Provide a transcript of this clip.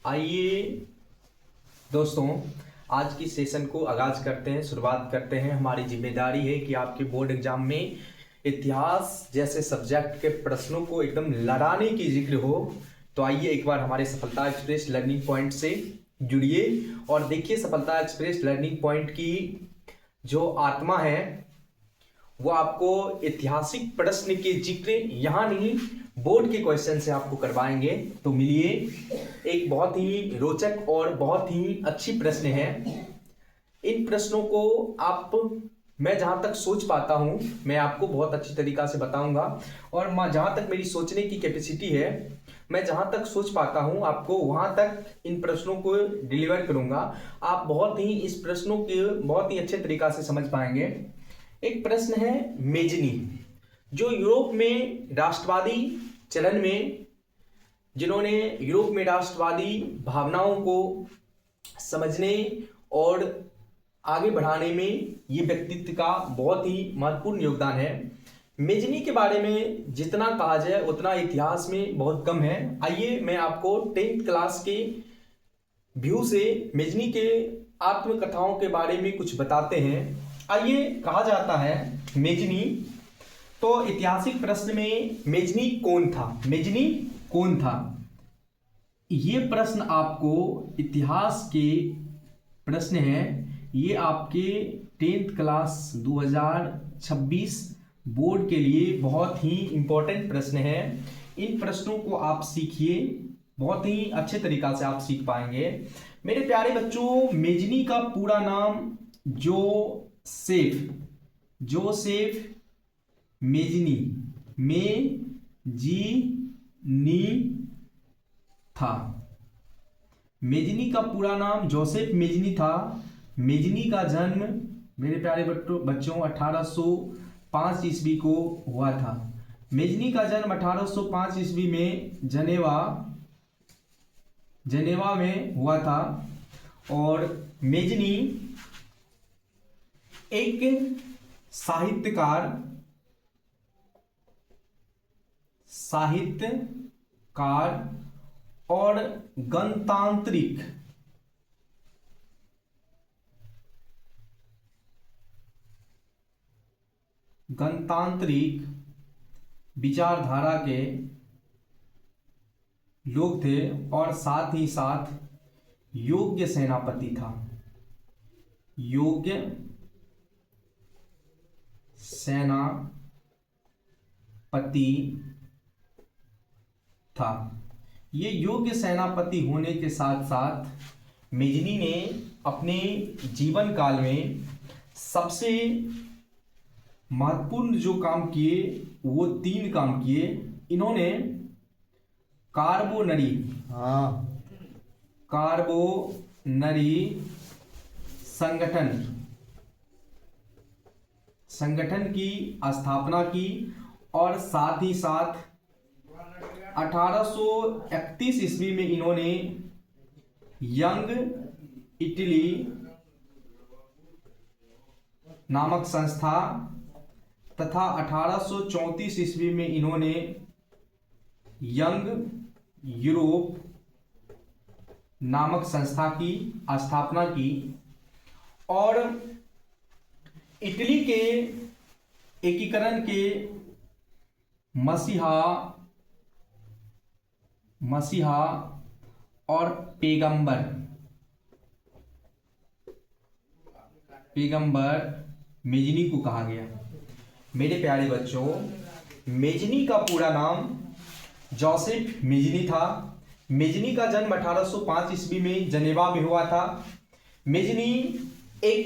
आइए दोस्तों, आज की सेशन को आगाज करते हैं, शुरुआत करते हैं। हमारी जिम्मेदारी है कि आपके बोर्ड एग्जाम में इतिहास जैसे सब्जेक्ट के प्रश्नों को एकदम लड़ाने की जिक्र हो। तो आइए एक बार हमारे सफलता एक्सप्रेस लर्निंग पॉइंट से जुड़िए और देखिए सफलता एक्सप्रेस लर्निंग पॉइंट की जो आत्मा है वो आपको ऐतिहासिक प्रश्न के जिक्र यहाँ नहीं बोर्ड के क्वेश्चन से आपको करवाएंगे। तो मिलिए, एक बहुत ही रोचक और बहुत ही अच्छी प्रश्न है। इन प्रश्नों को मैं जहां तक सोच पाता हूं मैं आपको बहुत अच्छी तरीका से बताऊंगा और जहां तक मेरी सोचने की कैपेसिटी है, मैं जहां तक सोच पाता हूं आपको वहां तक इन प्रश्नों को डिलीवर करूंगा। आप बहुत ही इस प्रश्नों के बहुत ही अच्छे तरीका से समझ पाएंगे। एक प्रश्न है मेजनी, जो यूरोप में राष्ट्रवादी चलन में जिन्होंने यूरोप में राष्ट्रवादी भावनाओं को समझने और आगे बढ़ाने में ये व्यक्तित्व का बहुत ही महत्वपूर्ण योगदान है। मेजनी के बारे में जितना कहा जाए उतना इतिहास में बहुत कम है। आइए मैं आपको 10th क्लास के व्यू से मेजनी के आत्मकथाओं के बारे में कुछ बताते हैं। आइए, कहा जाता है मेजनी, तो ऐतिहासिक प्रश्न में मेजनी कौन था? मेजनी कौन था? ये प्रश्न आपको इतिहास के प्रश्न है। ये आपके 10th क्लास 2026 बोर्ड के लिए बहुत ही इंपॉर्टेंट प्रश्न है। इन प्रश्नों को आप सीखिए, बहुत ही अच्छे तरीका से आप सीख पाएंगे। मेरे प्यारे बच्चों, मेजनी का पूरा नाम जोसेफ मेजनी था। मेजनी का पूरा नाम जोसेफ मेजनी था। मेजनी का जन्म मेरे प्यारे बच्चों 1805 ईस्वी को हुआ था। मेजनी का जन्म 1805 ईस्वी में जनेवा में हुआ था। और मेजनी एक साहित्यकार और गणतांत्रिक विचारधारा के लोग थे और साथ ही साथ योग्य सेनापति था। ये योग्य सेनापति होने के साथ साथ मेजनी ने अपने जीवन काल में सबसे महत्वपूर्ण जो काम किए वो 3 काम किए। इन्होंने कार्बोनरी संगठन की स्थापना की और साथ ही साथ 1831 ईस्वी में इन्होंने यंग इटली नामक संस्था तथा 1834 ईस्वी में इन्होंने यंग यूरोप नामक संस्था की स्थापना की और इटली के एकीकरण के मसीहा और पैगंबर मेजनी को कहा गया। मेरे प्यारे बच्चों, मेजनी का पूरा नाम जोसेफ मेजनी था। मेजनी का जन्म 1805 ईस्वी में जनेवा में हुआ था। मेजनी एक